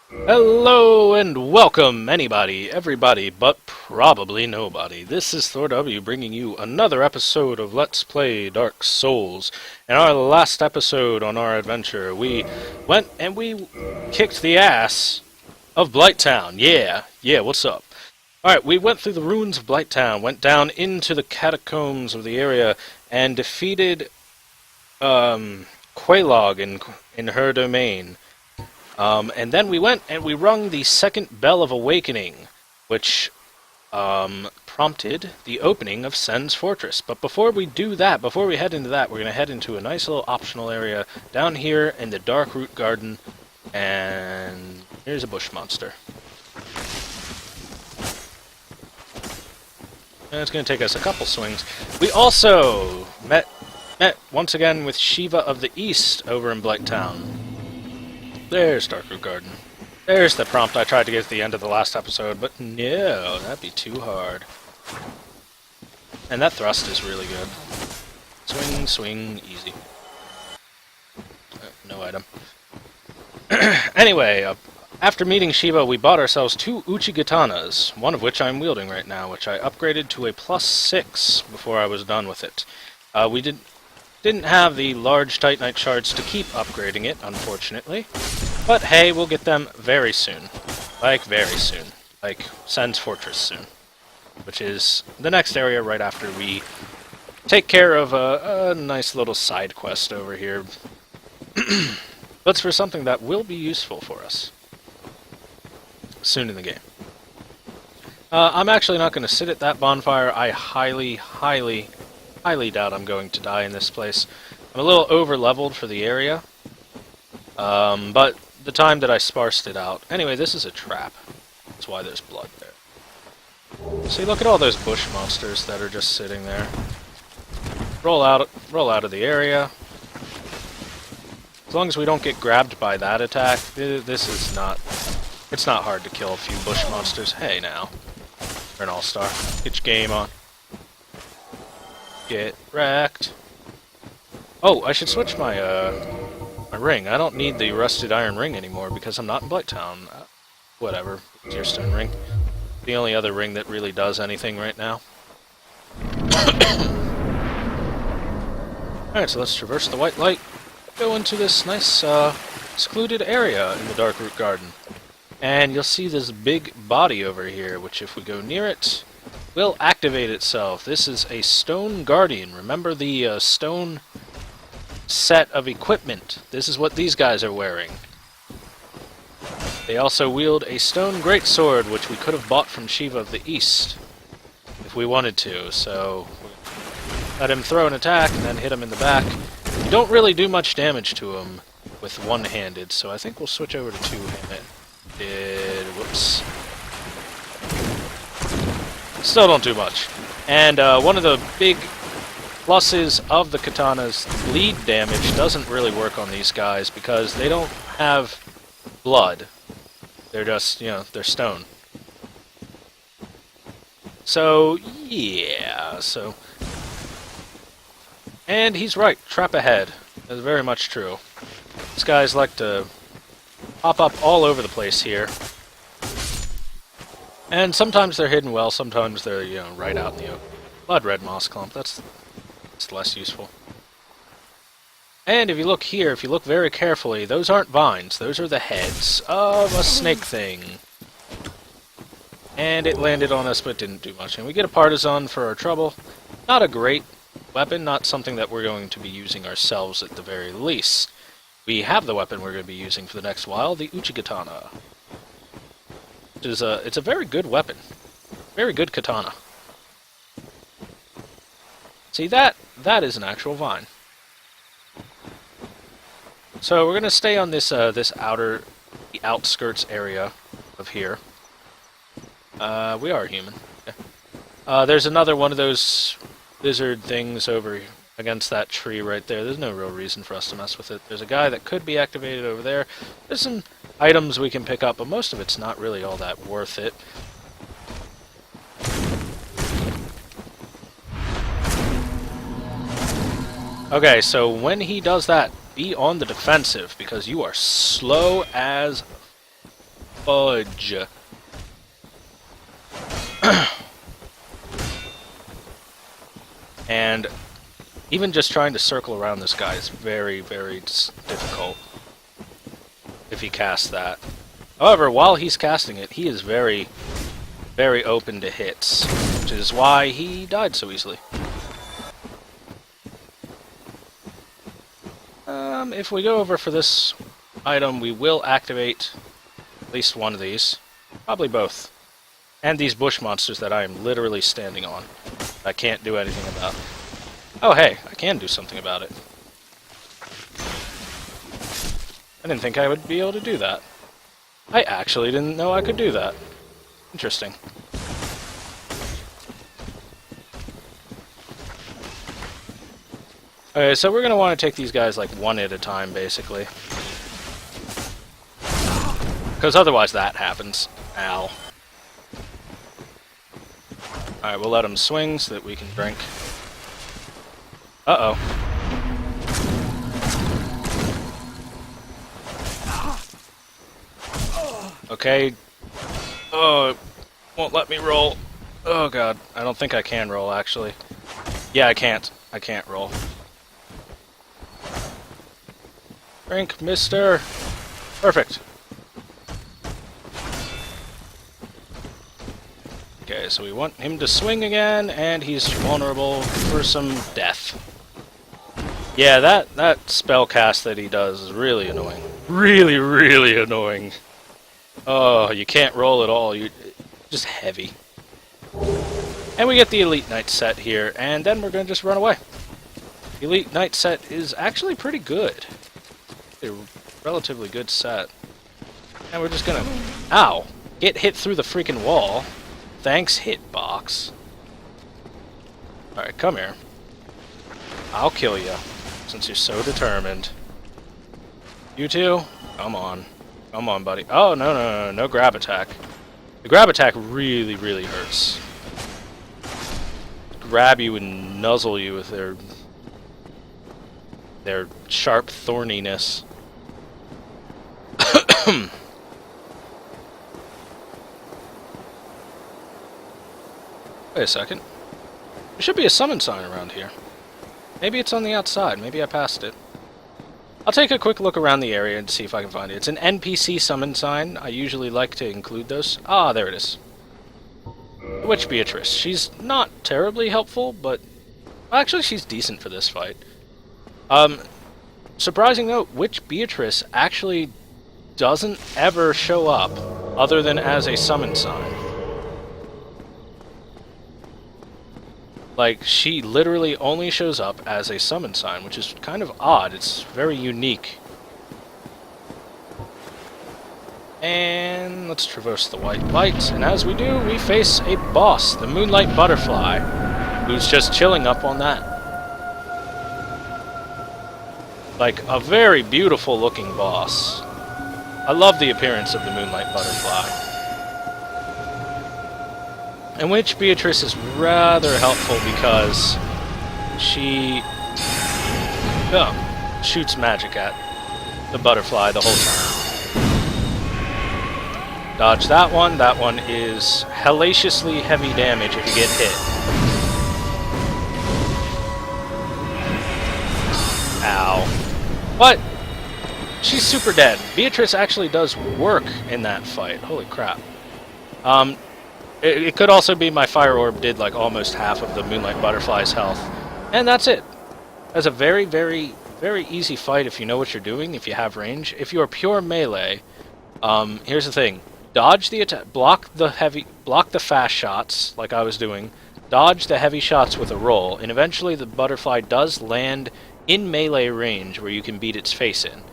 Hello and welcome, anybody, everybody, but probably nobody. This is Thor W bringing you another episode of Let's Play Dark Souls. In our last episode on our adventure, we went and we kicked the ass of Blighttown. Yeah, what's up? Alright, we went through the ruins of Blighttown, went down into the catacombs of the area, and defeated, Quelaag in her domain. And then we went and we rung the second bell of awakening, which prompted the opening of Sen's Fortress. But before we do that, before we head into that, we're going to head into a nice little optional area down here in the Darkroot Garden. And here's a bush monster. And it's going to take us a couple swings. We also met once again with Shiva of the East over in Blighttown. There's Darkroot Garden. There's the prompt I tried to get at the end of the last episode, but no, that'd be too hard. And that thrust is really good. Swing, swing, easy. No item. Anyway, after meeting Shiva, we bought ourselves two Uchigatanas, one of which I'm wielding right now, which I upgraded to a +6 before I was done with it. We didn't have the large Titanite shards to keep upgrading it, unfortunately. But hey, we'll get them very soon. Like, very soon. Like, Sen's Fortress soon. Which is the next area right after we take care of a nice little side quest over here. But it's for something that will be useful for us soon in the game. I'm actually not going to sit at that bonfire. I highly doubt I'm going to die in this place. I'm a little over-leveled for the area, but the time that I sparsed it out... Anyway, this is a trap. That's why there's blood there. See, look at all those bush monsters that are just sitting there. Roll out of the area. As long as we don't get grabbed by that attack, this is not... It's not hard to kill a few bush monsters. Hey, now. You're an all-star. Get your game on. Get wrecked. Oh, I should switch my my ring. I don't need the rusted iron ring anymore because I'm not in Blighttown. Whatever. Deerstone ring. The only other ring that really does anything right now. Alright, so let's traverse the white light. Go into this nice secluded area in the Darkroot Garden. And you'll see this big body over here, which if we go near it, will activate itself. This is a Stone Guardian. Remember the stone set of equipment. This is what these guys are wearing. They also wield a stone greatsword, which we could have bought from Shiva of the East if we wanted to. So let him throw an attack and then hit him in the back. You don't really do much damage to him with one-handed, so I think we'll switch over to two-handed. Whoops. Still don't do much. And one of the big pluses of the katana's bleed damage doesn't really work on these guys because they don't have blood. They're just, they're stone. So, yeah, And he's right, trap ahead. That's very much true. These guys like to pop up all over the place here. And sometimes they're hidden well, sometimes they're, right out in the open. Blood red moss clump, that's less useful. And if you look here, if you look very carefully, those aren't vines, those are the heads of a snake thing. And it landed on us, but didn't do much. And we get a partisan for our trouble. Not a great weapon, not something that we're going to be using ourselves at the very least. We have the weapon we're going to be using for the next while, the Uchigatana. It's a very good weapon. Very good katana. See, that is an actual vine. So we're going to stay on this the outskirts area of here. We are human. Yeah. There's another one of those lizard things over against that tree right there. There's no real reason for us to mess with it. There's a guy that could be activated over there. There's some items we can pick up, but most of it's not really all that worth it. Okay, so when he does that, be on the defensive, because you are slow as... fudge. And even just trying to circle around this guy is very, very difficult if he casts that. However, while he's casting it, he is very, very open to hits, which is why he died so easily. If we go over for this item, we will activate at least one of these. Probably both. And these bush monsters that I am literally standing on. I can't do anything about. Oh hey, I can do something about it. I didn't think I would be able to do that. I actually didn't know I could do that. Interesting. Okay, so we're going to want to take these guys like one at a time, basically. Because otherwise that happens. Ow. Alright, we'll let him swing so that we can drink. Uh-oh. Okay. Oh, it won't let me roll. Oh god, I don't think I can roll, actually. Yeah, I can't. I can't roll. Drink, mister. Perfect. Okay, so we want him to swing again, and he's vulnerable for some death. Yeah, that spell cast that he does is really annoying. Really, really annoying. Oh, you can't roll at all. You're just heavy. And we get the Elite Knight set here, and then we're going to just run away. The Elite Knight set is actually pretty good. A relatively good set. And we're just going to... Ow! Get hit through the freaking wall. Thanks, hitbox. Alright, come here. I'll kill you, since you're so determined. You two? Come on. Come on, buddy. Oh, no grab attack. The grab attack really, really hurts. Grab you and nuzzle you with their sharp thorniness. Wait a second. There should be a summon sign around here. Maybe it's on the outside. Maybe I passed it. I'll take a quick look around the area and see if I can find it. It's an NPC summon sign. I usually like to include those. Ah, there it is. The Witch Beatrice. She's not terribly helpful, but... Actually, she's decent for this fight. Surprising note, Witch Beatrice actually doesn't ever show up other than as a summon sign. Like, she literally only shows up as a summon sign, which is kind of odd. It's very unique. And let's traverse the white light, and as we do, we face a boss, the Moonlight Butterfly, who's just chilling up on that. Like, a very beautiful looking boss. I love the appearance of the Moonlight Butterfly. And Witch Beatrice is rather helpful because she shoots magic at the butterfly the whole time. Dodge that one. That one is hellaciously heavy damage if you get hit. Ow. What? She's super dead. Beatrice actually does work in that fight. Holy crap. It could also be my Fire Orb did like almost half of the Moonlight Butterfly's health. And that's it. That's a very, very, very easy fight if you know what you're doing, if you have range. If you're pure melee, here's the thing. Dodge the attack, block the fast shots, like I was doing. Dodge the heavy shots with a roll, and eventually the butterfly does land in melee range where you can beat its face in.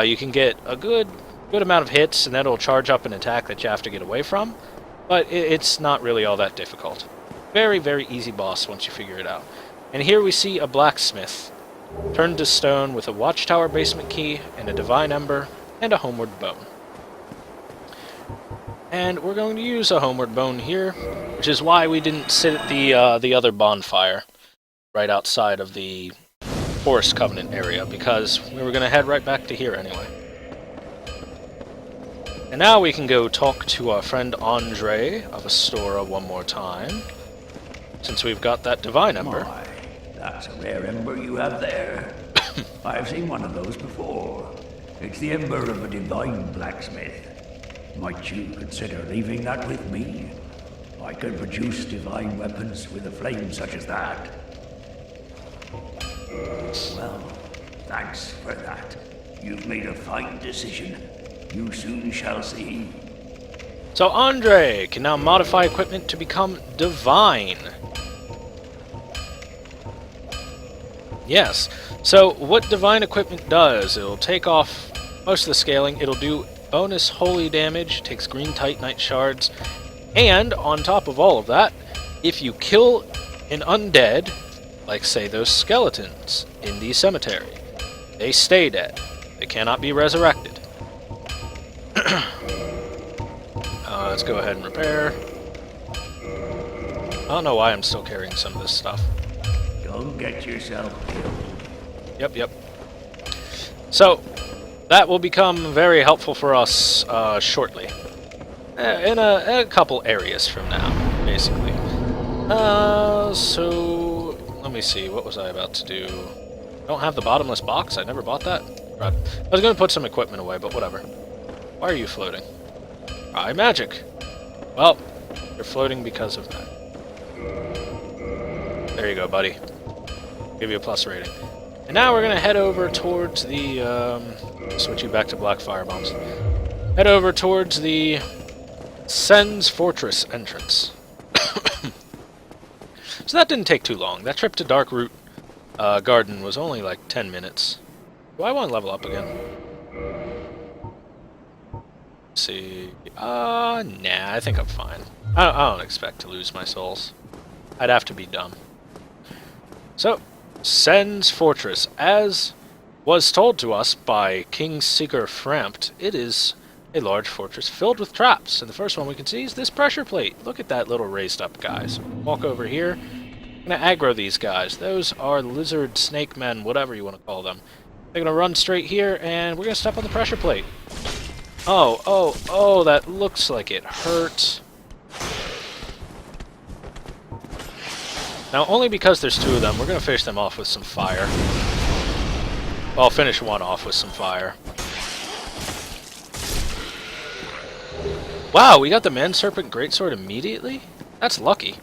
You can get a good amount of hits, and that'll charge up an attack that you have to get away from. But it's not really all that difficult. Very, very easy boss once you figure it out. And here we see a blacksmith, turned to stone with a watchtower basement key, and a divine ember, and a homeward bone. And we're going to use a homeward bone here, which is why we didn't sit at the other bonfire right outside of the Forest Covenant area, because we were going to head right back to here anyway. And now we can go talk to our friend Andre of Astora one more time, since we've got that divine ember. My, that's a rare ember you have there. I've seen one of those before. It's the ember of a divine blacksmith. Might you consider leaving that with me? I can produce divine weapons with a flame such as that. Well, thanks for that. You've made a fine decision. You soon shall see. So Andre can now modify equipment to become divine. Yes. So what divine equipment does, it'll take off most of the scaling, it'll do bonus holy damage, takes green titanite shards, and on top of all of that, if you kill an undead, like say those skeletons in the cemetery, they stay dead. They cannot be resurrected. Let's go ahead and repair. I don't know why I'm still carrying some of this stuff. Don't get yourself killed. Yep. So, that will become very helpful for us shortly. In a couple areas from now, basically. So, let me see, what was I about to do? I don't have the bottomless box, I never bought that. Right. I was going to put some equipment away, but whatever. Why are you floating? Magic. Well, you're floating because of that. There you go, buddy. Give you a plus rating. And now we're going to head over towards the... switch you back to black firebombs. Head over towards the Sen's Fortress entrance. So that didn't take too long. That trip to Darkroot Garden was only like 10 minutes. Do I want to level up again? Let's see. Nah, I think I'm fine. I don't expect to lose my souls. I'd have to be dumb. So, Sen's Fortress. As was told to us by King Seeker Frampt, it is a large fortress filled with traps. And the first one we can see is this pressure plate. Look at that little raised up guy. So walk over here. I'm going to aggro these guys. Those are lizard snake men, whatever you want to call them. They're going to run straight here, and we're going to step on the pressure plate. Oh, that looks like it hurt. Now, only because there's two of them, we're going to finish them off with some fire. Well, I'll finish one off with some fire. Wow, we got the Man Serpent Greatsword immediately? That's lucky.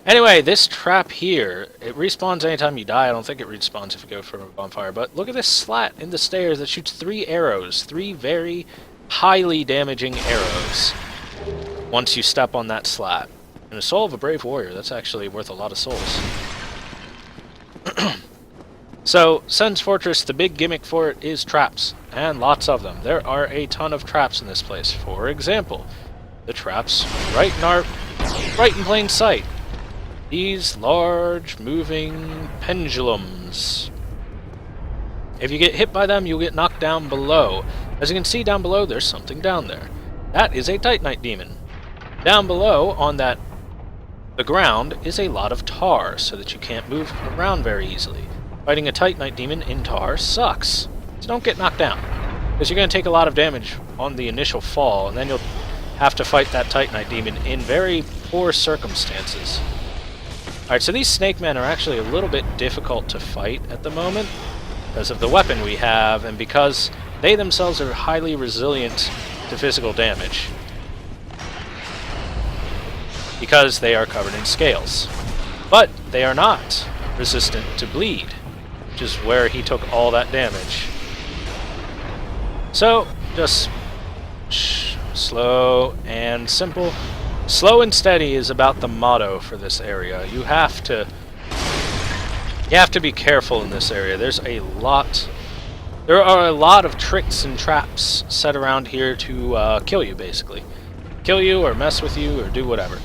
Anyway, this trap here, it respawns anytime you die. I don't think it respawns if you go for a bonfire, but look at this slat in the stairs that shoots 3 arrows. 3 very highly damaging arrows once you step on that slat. And a soul of a brave warrior, that's actually worth a lot of souls. So, Sen's Fortress, the big gimmick for it is traps, and lots of them. There are a ton of traps in this place. For example, the traps right in plain sight. These large, moving pendulums. If you get hit by them, you'll get knocked down below. As you can see down below, there's something down there. That is a Titanite demon. Down below, on the ground, is a lot of tar, so that you can't move around very easily. Fighting a Titanite demon in tar sucks. So don't get knocked down, because you're going to take a lot of damage on the initial fall, and then you'll have to fight that Titanite demon in very poor circumstances. Alright, so these snake men are actually a little bit difficult to fight at the moment because of the weapon we have, and because they themselves are highly resilient to physical damage. Because they are covered in scales. But they are not resistant to bleed, which is where he took all that damage. So, just slow and simple. Slow and steady is about the motto for this area. You have to be careful in this area. There are a lot of tricks and traps set around here to kill you, basically. Kill you, or mess with you, or do whatever.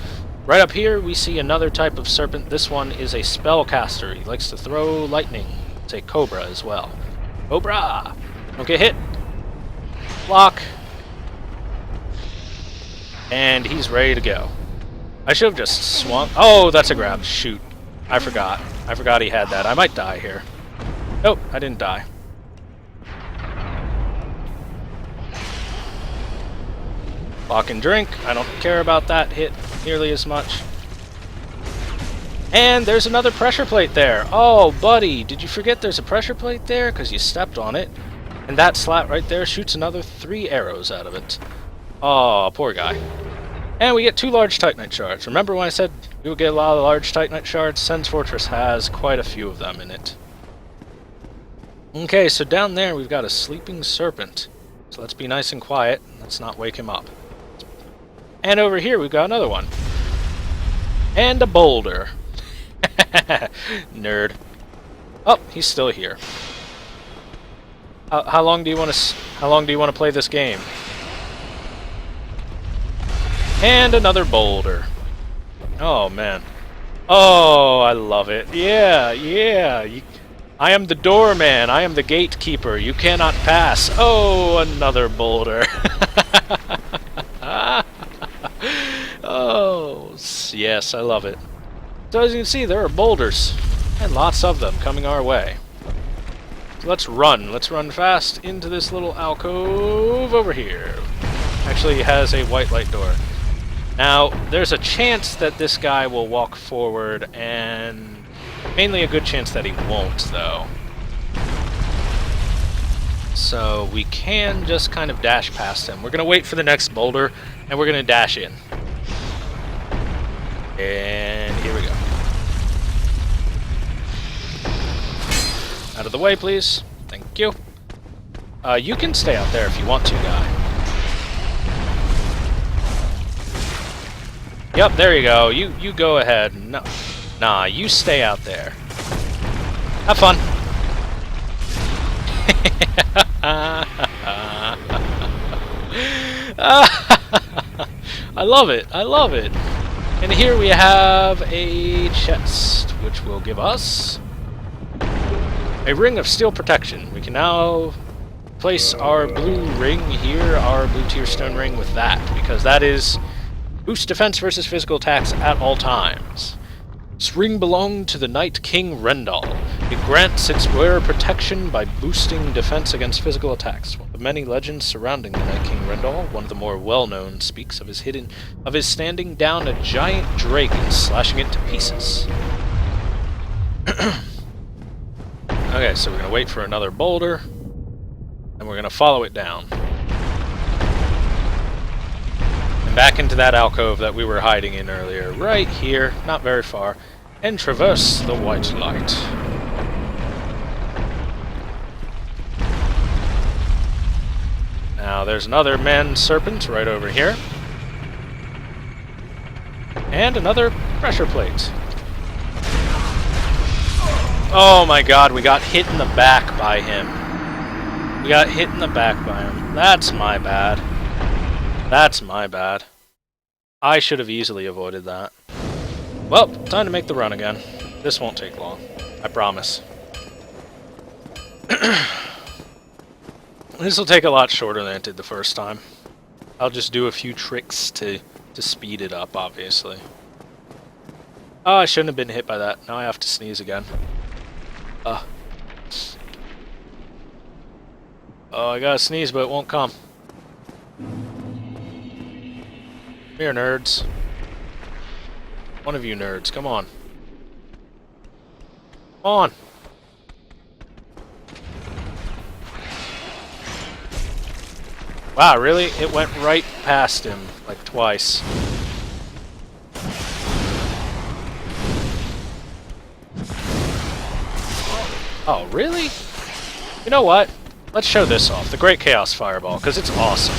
Right up here, we see another type of serpent. This one is a spellcaster. He likes to throw lightning. It's a cobra as well. Cobra! Don't get hit. Block. And he's ready to go. I should have just swung. Oh, that's a grab. Shoot. I forgot. I forgot he had that. I might die here. Nope, I didn't die. Lock and drink. I don't care about that hit nearly as much. And there's another pressure plate there. Oh, buddy, did you forget there's a pressure plate there? Because you stepped on it. And that slat right there shoots another 3 arrows out of it. Oh, poor guy. And we get 2 large Titanite shards. Remember when I said we would get a lot of large Titanite shards? Sen's Fortress has quite a few of them in it. Okay, so down there we've got a sleeping serpent. So let's be nice and quiet. Let's not wake him up. And over here we've got another one. And a boulder. Nerd. Oh, he's still here. How long do you want to play this game? And another boulder. Oh man. Oh, I love it. Yeah, yeah. I am the doorman. I am the gatekeeper. You cannot pass. Oh, another boulder. Oh, yes, I love it. So as you can see, there are boulders, and lots of them coming our way. So let's run. Let's run fast into this little alcove over here. Actually, it has a white light door. Now, there's a chance that this guy will walk forward, and mainly a good chance that he won't, though. So we can just kind of dash past him. We're going to wait for the next boulder, and we're going to dash in. And here we go. Out of the way, please. Thank you. You can stay out there if you want to, guy. Yep, there you go. You go ahead. No. Nah, you stay out there. Have fun. I love it. I love it. And here we have a chest, which will give us a ring of steel protection. We can now place our blue ring here, our blue tier stone ring, with that, because that is boost defense versus physical attacks at all times. This ring belonged to the Night King Rendal. It grants its wearer protection by boosting defense against physical attacks. One of the many legends surrounding the Night King Rendal, one of the more well-known, speaks of his standing down a giant drake and slashing it to pieces. Okay, so we're going to wait for another boulder, and we're going to follow it down. And back into that alcove that we were hiding in earlier, right here, not very far, and traverse the white light. Now there's another man serpent right over here. And another pressure plate. Oh my god, we got hit in the back by him. We got hit in the back by him. That's my bad. That's my bad. I should have easily avoided that. Well, time to make the run again. This won't take long. I promise. This will take a lot shorter than it did the first time. I'll just do a few tricks to speed it up, obviously. Oh, I shouldn't have been hit by that. Now I have to sneeze again. Oh, I gotta sneeze, but it won't come. Come here, nerds. One of you nerds, come on. Come on. Wow, really? It went right past him, like twice. Oh, really? You know what? Let's show this off. The Great Chaos Fireball, because it's awesome.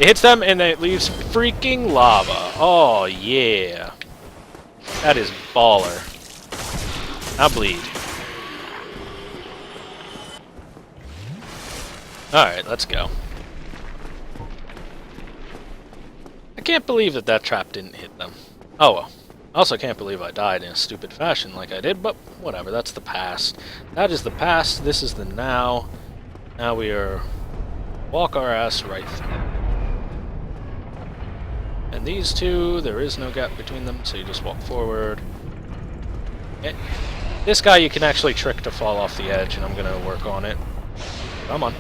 It hits them and it leaves freaking lava. Oh, yeah. That is baller. Now bleed. Alright, let's go. I can't believe that trap didn't hit them. Oh well. I also can't believe I died in a stupid fashion like I did, but whatever, that's the past. That is the past, this is the now. Now we are... walk our ass right through. And these two, there is no gap between them, so you just walk forward. This guy you can actually trick to fall off the edge, and I'm gonna work on it. Come on.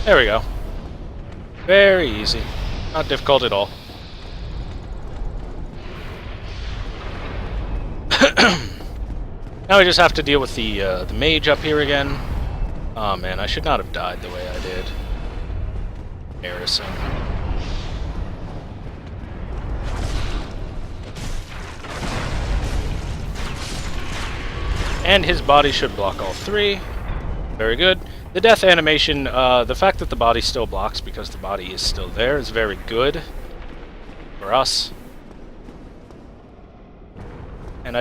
There we go. Very easy. Not difficult at all. Now we just have to deal with the mage up here again. Oh man, I should not have died the way I did. Embarrassing. And his body should block all three. Very good. The death animation, the fact that the body still blocks because the body is still there is very good for us. And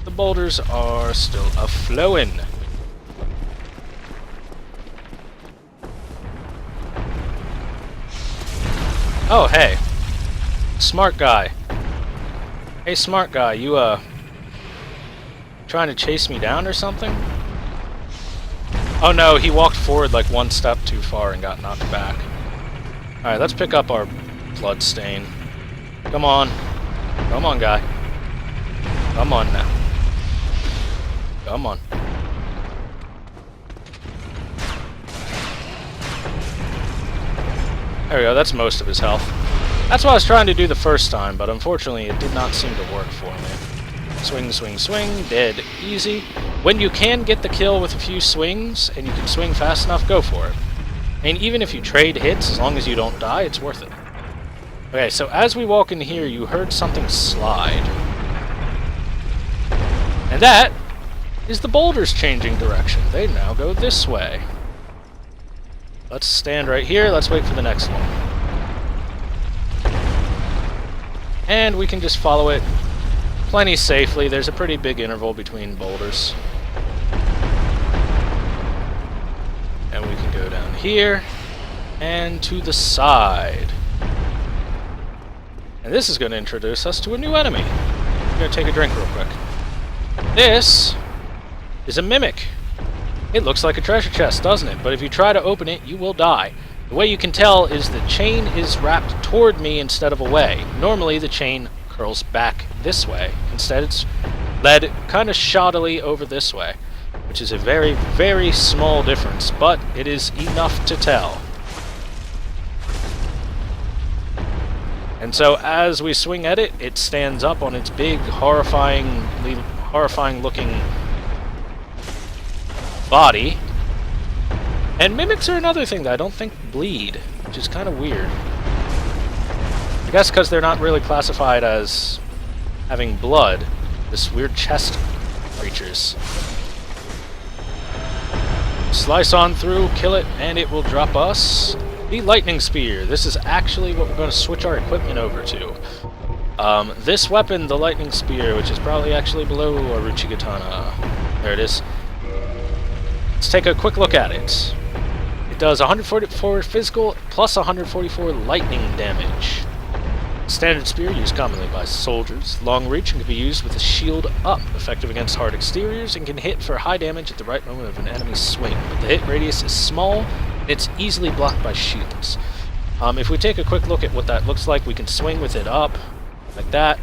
the boulders are still a-flowing. Oh, hey. Smart guy. Hey, smart guy, you, trying to chase me down or something? Oh no, he walked forward like one step too far and got knocked back. Alright, let's pick up our blood stain. Come on. Come on, guy. Come on now. Come on. There we go, that's most of his health. That's what I was trying to do the first time, but unfortunately it did not seem to work for me. Swing, swing, swing, dead, easy. When you can get the kill with a few swings, and you can swing fast enough, go for it. I mean, even if you trade hits, as long as you don't die, it's worth it. Okay, so as we walk in here, you heard something slide. And that is the boulders changing direction. They now go this way. Let's stand right here, let's wait for the next one. And we can just follow it plenty safely. There's a pretty big interval between boulders. And we can go down here and to the side. And this is going to introduce us to a new enemy. I'm going to take a drink real quick. This is a mimic. It looks like a treasure chest, doesn't it? But if you try to open it, you will die. The way you can tell is the chain is wrapped toward me instead of away. Normally the chain curls back this way. Instead it's led kind of shoddily over this way, which is a very, very small difference, but it is enough to tell. And so as we swing at it, it stands up on its big, horrifying looking body. And mimics are another thing that I don't think bleed, which is kind of weird. I guess because they're not really classified as having blood, this weird chest creatures. Slice on through, kill it, and it will drop us the lightning spear. This is actually what we're going to switch our equipment over to. This weapon, the lightning spear, which is probably actually below Orochi Katana. There it is. Let's take a quick look at it. It does 144 physical plus 144 lightning damage. Standard spear used commonly by soldiers. Long reach and can be used with a shield up. Effective against hard exteriors and can hit for high damage at the right moment of an enemy's swing. But the hit radius is small and it's easily blocked by shields. If we take a quick look at what that looks like, we can swing with it up like that.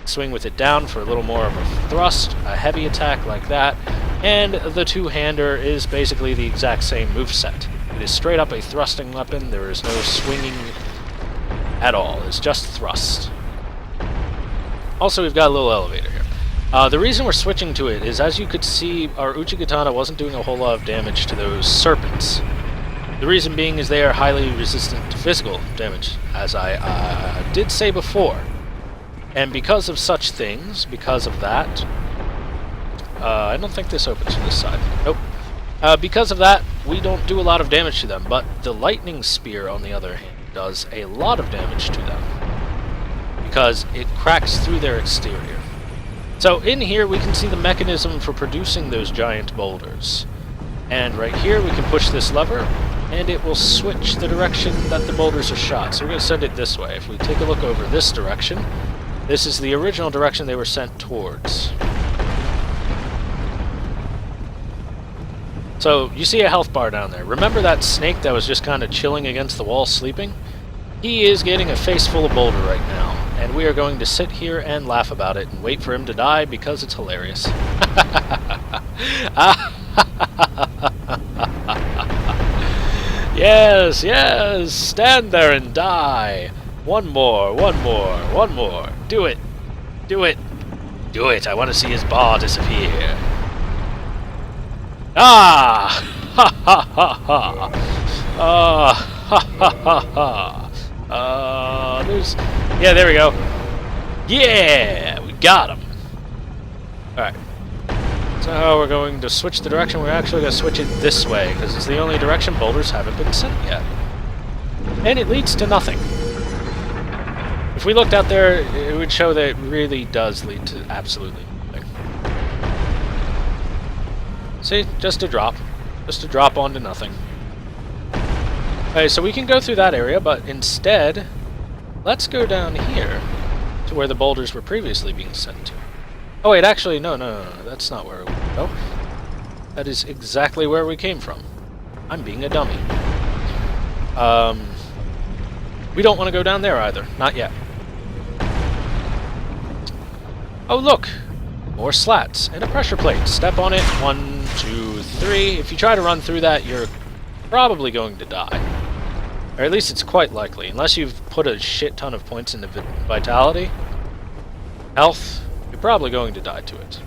Swing with it down for a little more of a thrust. A heavy attack like that. And the two-hander is basically the exact same moveset. It is straight up a thrusting weapon. There is no swinging at all. It's just thrust. Also, we've got a little elevator here. The reason we're switching to it is, as you could see, our Uchi Katana wasn't doing a whole lot of damage to those serpents. The reason being is they are highly resistant to physical damage, as I did say before. And because of such things, because of that, I don't think this opens from this side. Nope. Because of that, we don't do a lot of damage to them, but the lightning spear, on the other hand, does a lot of damage to them, because it cracks through their exterior. So in here we can see the mechanism for producing those giant boulders. And right here we can push this lever, and it will switch the direction that the boulders are shot. So we're going to send it this way. If we take a look over this direction, this is the original direction they were sent towards. So, you see a health bar down there. Remember that snake that was just kind of chilling against the wall sleeping? He is getting a face full of boulder right now, and we are going to sit here and laugh about it and wait for him to die because it's hilarious. Yes, yes! Stand there and die! One more, one more, one more. Do it! Do it! Do it! I want to see his bar disappear. Ah! Ha ha ha ha! Ha ha ha ha! There's... Yeah, there we go. Yeah! We got him! Alright. So we're going to switch the direction. We're actually going to switch it this way, because it's the only direction boulders haven't been sent yet. And it leads to nothing. If we looked out there, it would show that it really does lead to absolutely nothing. See? Just a drop. Just a drop onto nothing. Okay, so we can go through that area, but instead, let's go down here to where the boulders were previously being sent to. Oh wait, actually, no, that's not where we go. That is exactly where we came from. I'm being a dummy. We don't want to go down there either. Not yet. Oh look! More slats and a pressure plate. Step on it. 1, 2, 3. If you try to run through that, you're probably going to die. Or at least it's quite likely. Unless you've put a shit ton of points into vitality, health, you're probably going to die to it.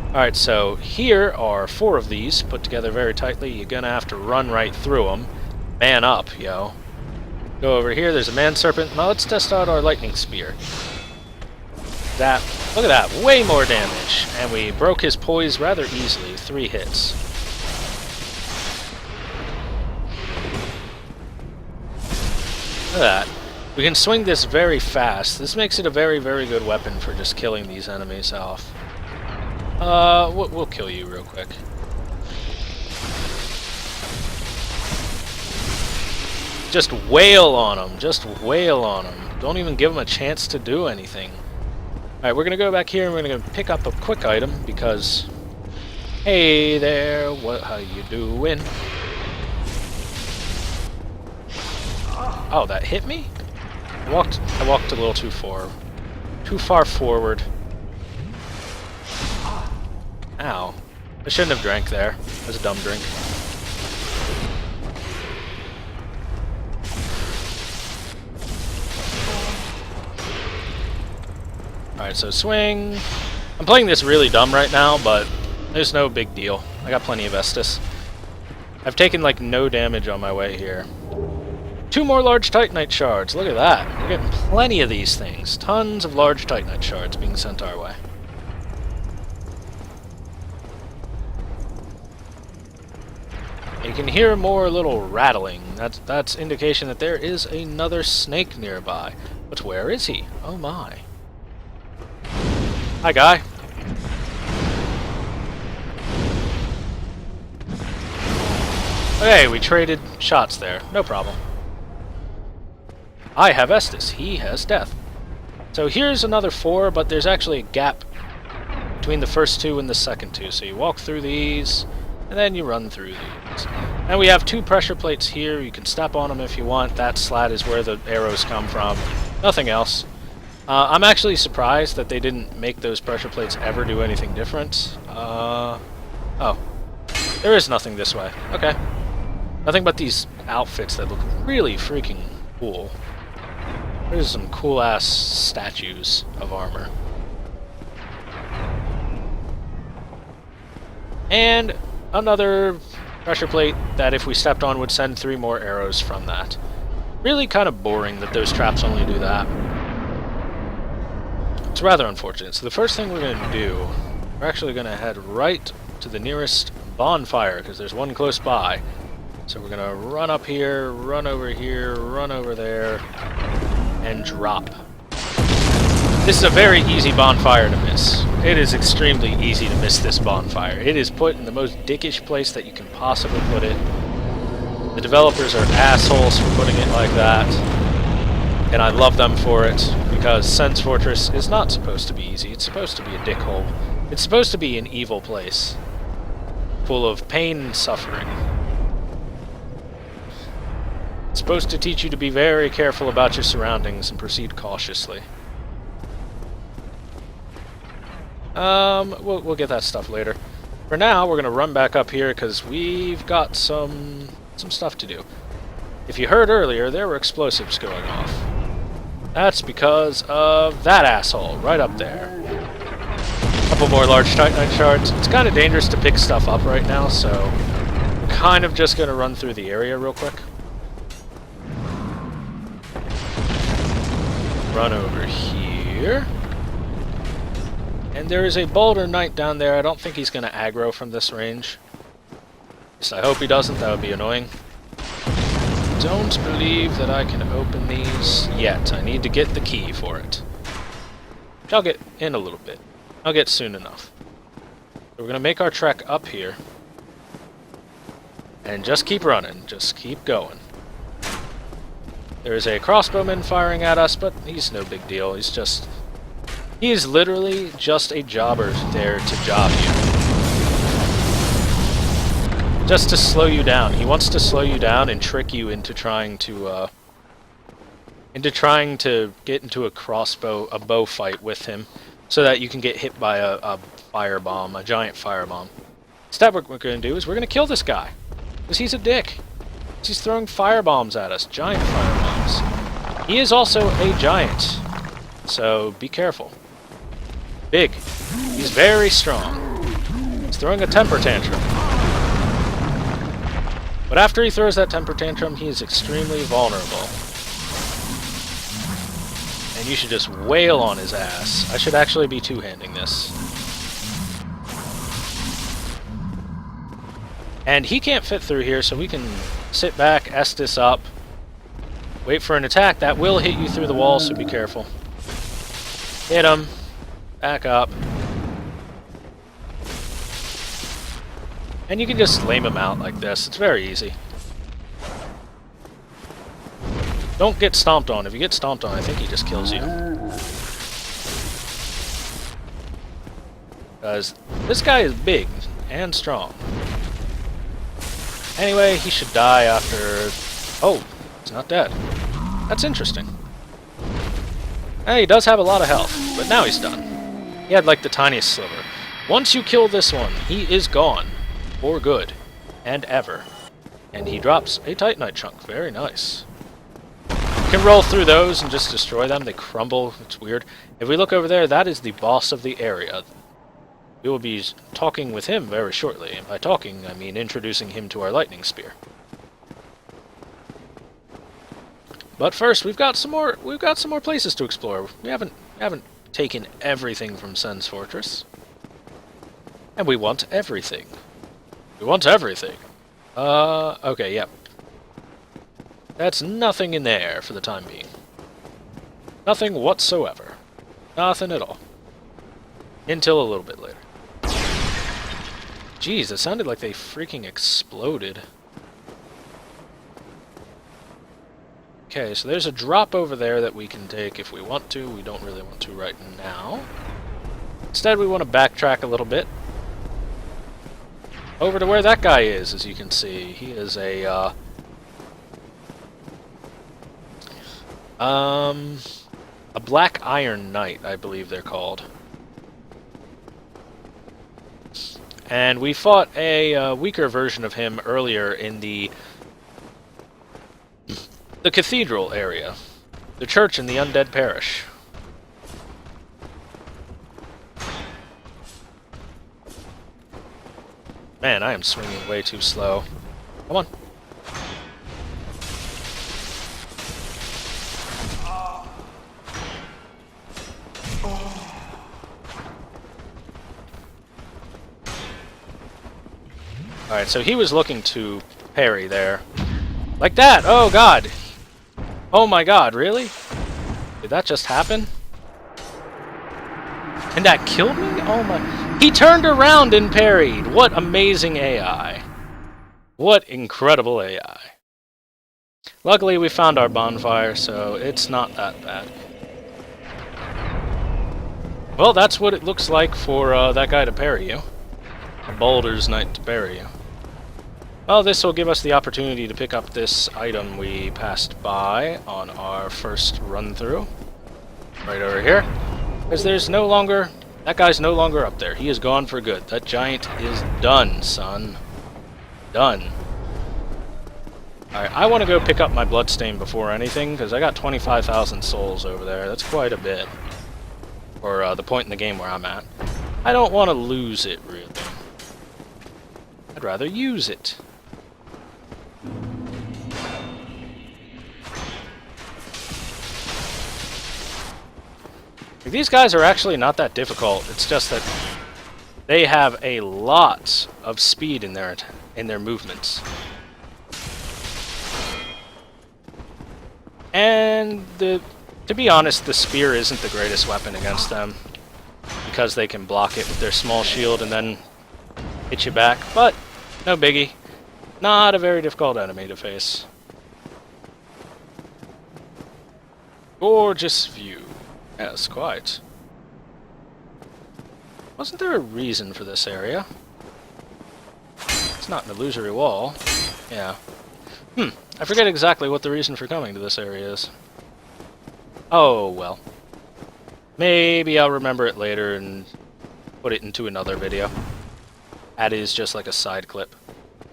Alright, so here are 4 of these put together very tightly. You're gonna have to run right through them. Man up, yo. Go over here, there's a man serpent. Now let's test out our lightning spear. That, look at that, way more damage. And we broke his poise rather easily, 3 hits. Look at that. We can swing this very fast. This makes it a very, very good weapon for just killing these enemies off. We'll kill you real quick. Just wail on them. Just wail on them. Don't even give them a chance to do anything. Alright, we're gonna go back here and we're gonna pick up a quick item because... Hey there, how you doing? Oh, that hit me? I walked a little too far forward. Ow. I shouldn't have drank there. It was a dumb drink. Alright, so swing. I'm playing this really dumb right now, but there's no big deal. I got plenty of Estus. I've taken like no damage on my way here. 2 more large Titanite shards. Look at that. We're getting plenty of these things. Tons of large Titanite shards being sent our way. You can hear more little rattling. That's indication that there is another snake nearby. But where is he? Oh my. Hi, guy. Okay, we traded shots there. No problem. I have Estus. He has death. So here's another 4, but there's actually a gap between the first 2 and the second 2. So you walk through these, and then you run through these. And we have 2 pressure plates here. You can step on them if you want. That slat is where the arrows come from. Nothing else. I'm actually surprised that they didn't make those pressure plates ever do anything different. Oh. There is nothing this way. Okay. Nothing but these outfits that look really freaking cool. There's some cool-ass statues of armor. And another pressure plate that if we stepped on would send 3 more arrows from that. Really kind of boring that those traps only do that. It's rather unfortunate. So the first thing we're going to do, we're actually going to head right to the nearest bonfire, because there's one close by. So we're going to run up here, run over there, and drop. This is a very easy bonfire to miss. It is extremely easy to miss this bonfire. It is put in the most dickish place that you can possibly put it. The developers are assholes for putting it like that. And I love them for it, because Sen's Fortress is not supposed to be easy. It's supposed to be a dickhole. It's supposed to be an evil place, full of pain and suffering. It's supposed to teach you to be very careful about your surroundings and proceed cautiously. We'll get that stuff later. For now, we're going to run back up here because we've got some some stuff to do. If you heard earlier, there were explosives going off. That's because of that asshole right up there. A couple more large Titanite shards. It's kind of dangerous to pick stuff up right now, so I'm kind of just going to run through the area real quick. Run over here. And there is a Boulder Knight down there. I don't think he's going to aggro from this range. At least I hope he doesn't. That would be annoying. Don't believe that I can open these yet. I need to get the key for it. Which I'll get in a little bit. I'll get soon enough. So we're going to make our trek up here. And just keep running. Just keep going. There's a crossbowman firing at us, but he's no big deal. He's literally just a jobber there to job you. Just to slow you down. He wants to slow you down and trick you into trying to get into a bow fight with him, so that you can get hit by a firebomb, a giant firebomb. Instead, what we're going to do is we're going to kill this guy, because he's a dick. He's throwing firebombs at us, giant firebombs. He is also a giant, so be careful. Big. He's very strong. He's throwing a temper tantrum. But after he throws that temper tantrum, he is extremely vulnerable. And you should just wail on his ass. I should actually be two-handing this. And he can't fit through here, so we can sit back, Estus up, wait for an attack. That will hit you through the wall, so be careful. Hit him. Back up. And you can just lame him out like this. It's very easy. Don't get stomped on. If you get stomped on, I think he just kills you. Because this guy is big and strong. Anyway, he should die after... Oh, he's not dead. That's interesting. Hey, he does have a lot of health, but now he's done. He had like the tiniest sliver. Once you kill this one, he is gone. For good. And ever. And he drops a Titanite chunk. Very nice. You can roll through those and just destroy them. They crumble. It's weird. If we look over there, that is the boss of the area. We will be talking with him very shortly. And by talking, I mean introducing him to our lightning spear. But first, we've got some more places to explore. We haven't taken everything from Sen's Fortress. And we want everything. We want everything. Okay, yep. That's nothing in there for the time being. Nothing whatsoever. Nothing at all. Until a little bit later. Jeez, it sounded like they freaking exploded. Okay, so there's a drop over there that we can take if we want to. We don't really want to right now. Instead, we want to backtrack a little bit. Over to where that guy is, as you can see. He is a Black Iron Knight, I believe they're called. And we fought a weaker version of him earlier in the cathedral area. The church in the Undead Parish. Man, I am swinging way too slow. Come on. Alright, so he was looking to parry there. Like that! Oh god! Oh my god, really? Did that just happen? And that killed me? Oh my... He turned around and parried! What amazing AI. What incredible AI. Luckily, we found our bonfire, so it's not that bad. Well, that's what it looks like for that guy to parry you. A Boulder's Knight to parry you. Well, this will give us the opportunity to pick up this item we passed by on our first run-through. Right over here. Because there's no longer... That guy's no longer up there. He is gone for good. That giant is done, son. Done. Alright, I want to go pick up my bloodstain before anything, because I got 25,000 souls over there. That's quite a bit. For the point in the game where I'm at. I don't want to lose it, really. I'd rather use it. These guys are actually not that difficult. It's just that they have a lot of speed in their movements. And to be honest, the spear isn't the greatest weapon against them, because they can block it with their small shield and then hit you back. But no biggie. Not a very difficult enemy to face. Gorgeous view. Yes, quite. Wasn't there a reason for this area? It's not an illusory wall. Yeah. I forget exactly what the reason for coming to this area is. Oh, well. Maybe I'll remember it later and put it into another video. That is just like a side clip.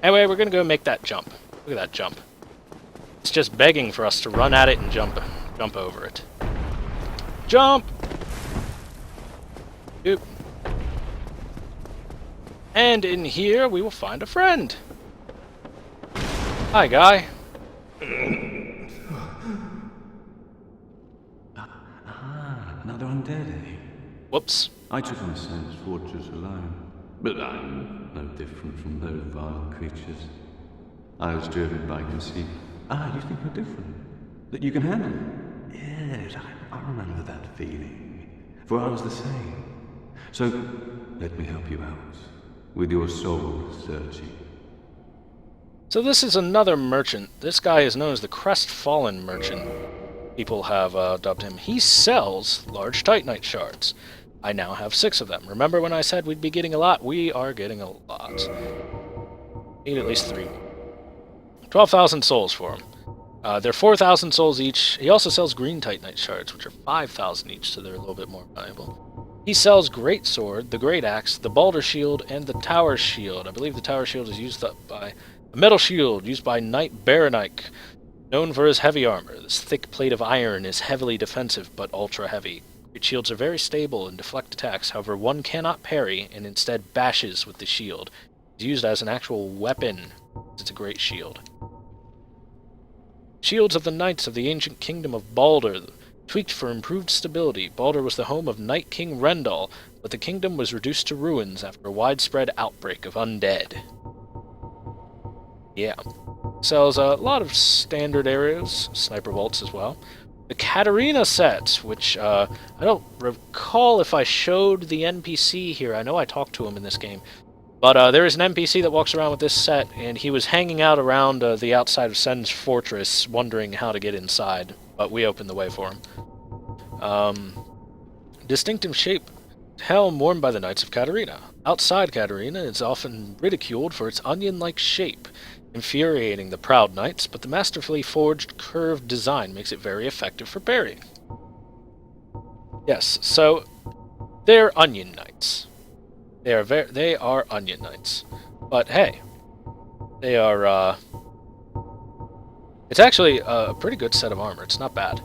Anyway, we're gonna go make that jump. Look at that jump. It's just begging for us to run at it and jump over it. Jump! Oop. And in here, we will find a friend. Hi, guy. Another undead, eh? Whoops. I took on Sam's fortress alone. But I'm no different from those vile creatures. I was driven by conceit. You think you're different? That you can handle it? Yes, I remember that feeling. For I was the same. So, let me help you out. With your soul searching. So this is another merchant. This guy is known as the Crestfallen Merchant. People have dubbed him. He sells large Titanite shards. I now have 6 of them. Remember when I said we'd be getting a lot? We are getting a lot. Need at least 3. 12,000 souls for him. They're 4,000 souls each. He also sells green Titanite shards, which are 5,000 each, so they're a little bit more valuable. He sells Great Sword, the Great Axe, the Balder Shield, and the Tower Shield. I believe the Tower Shield is used up by a metal shield used by Knight Baronike, known for his heavy armor. This thick plate of iron is heavily defensive, but ultra-heavy. Its shields are very stable and deflect attacks, however one cannot parry and instead bashes with the shield. It's used as an actual weapon. It's a great shield. Shields of the Knights of the Ancient Kingdom of Balder, tweaked for improved stability. Balder was the home of Night King Rendal, but the kingdom was reduced to ruins after a widespread outbreak of undead. Yeah. Sells a lot of standard areas, sniper bolts as well. The Katarina set, which I don't recall if I showed the NPC here. I know I talked to him in this game. But there is an NPC that walks around with this set, and he was hanging out around the outside of Sen's fortress, wondering how to get inside. But we opened the way for him. Distinctive shape helm worn by the Knights of Katarina. Outside Katarina, it's often ridiculed for its onion-like shape, infuriating the proud knights, but the masterfully forged curved design makes it very effective for parrying. Yes, so they're onion knights. They are onion knights. But hey, they are it's actually a pretty good set of armor. It's not bad.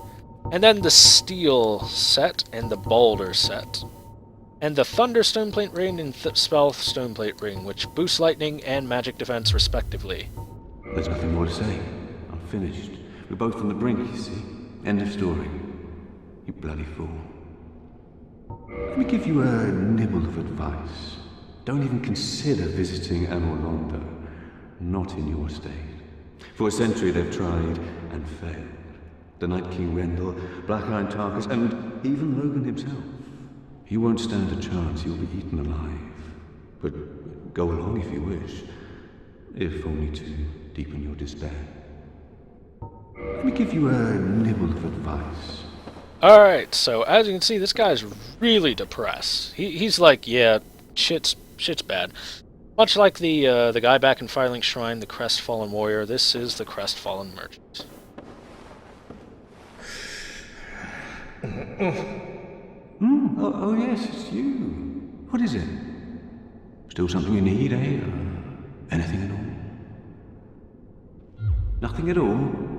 And then the steel set and the Balder set. And the Thunder Stoneplate Ring and Spell Stoneplate Ring, which boost lightning and magic defense respectively. There's nothing more to say. I'm finished. We're both on the brink, you see. End of story. You bloody fool. Let me give you a nibble of advice. Don't even consider visiting Anor Londo. Not in your state. For a century they've tried and failed. The Night King Rendal, Black Iron Tarkus, and even Logan himself. You won't stand a chance, you'll be eaten alive. But go along if you wish, if only to deepen your despair. Let me give you a nibble of advice. Alright, so as you can see, this guy's really depressed. He's like, yeah, shit's bad. Much like the guy back in Firelink Shrine, the Crestfallen Warrior, this is the Crestfallen Merchant. Oh yes, it's you. What is it? Still something you need, eh? Anything at all? Nothing at all?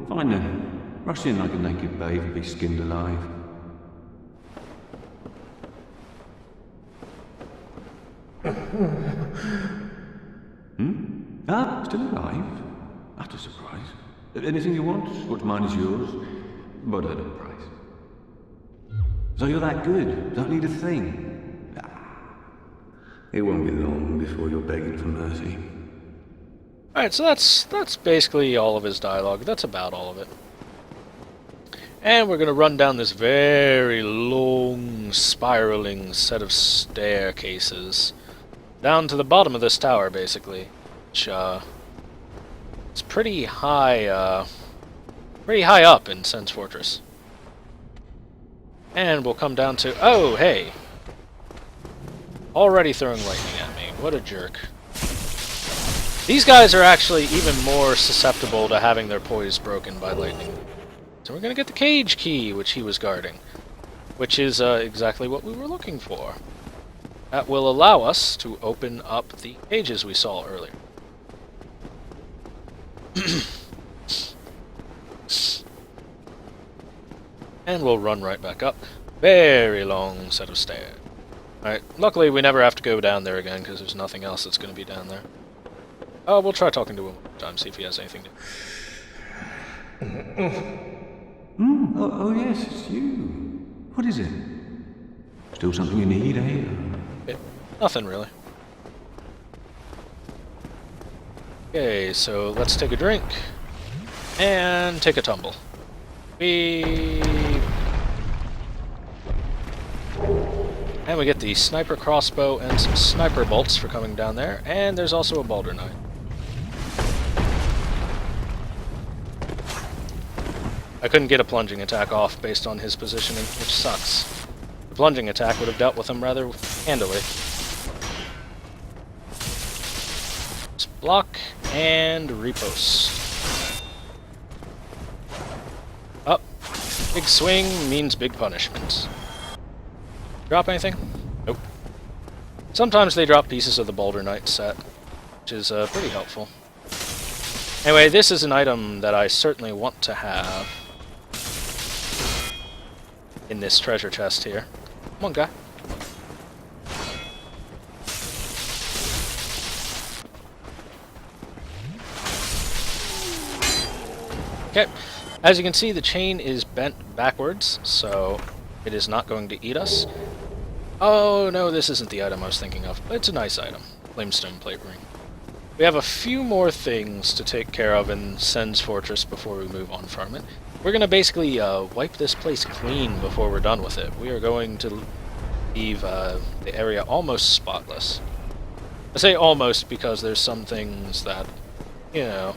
Fine then. Rush in like a naked babe and be skinned alive. Ah, still alive? That's a surprise. Anything you want? What's mine is yours, but at a price. So you're that good? Don't need a thing? Ah, it won't be long before you're begging for mercy. Alright, so that's basically all of his dialogue. That's about all of it. And we're going to run down this very long, spiraling set of staircases. Down to the bottom of this tower, basically. Which, it's pretty high up in Sen's Fortress. And we'll come down to... Oh, hey! Already throwing lightning at me. What a jerk. These guys are actually even more susceptible to having their poise broken by lightning. So we're going to get the cage key, which he was guarding. Which is exactly what we were looking for. That will allow us to open up the cages we saw earlier. And we'll run right back up. Very long set of stairs. Alright, luckily we never have to go down there again, because there's nothing else that's going to be down there. Oh, we'll try talking to him one more time, see if he has anything to... Oh yes, it's you. What is it? Still something you need, eh? Nothing, really. Okay, so let's take a drink. And take a tumble. And we get the sniper crossbow and some sniper bolts for coming down there. And there's also a boulder knight. I couldn't get a plunging attack off based on his positioning, which sucks. The plunging attack would have dealt with him rather handily. Let's block and repost. Up. Big swing means big punishment. Drop anything? Nope. Sometimes they drop pieces of the Boulder Knight set, which is pretty helpful. Anyway, this is an item that I certainly want to have in this treasure chest here. Come on, guy. Okay, as you can see, the chain is bent backwards, so it is not going to eat us. Oh, no, this isn't the item I was thinking of, but it's a nice item. Flamestone plate ring. We have a few more things to take care of in Sen's Fortress before we move on from it. We're going to basically wipe this place clean before we're done with it. We are going to leave the area almost spotless. I say almost because there's some things that, you know,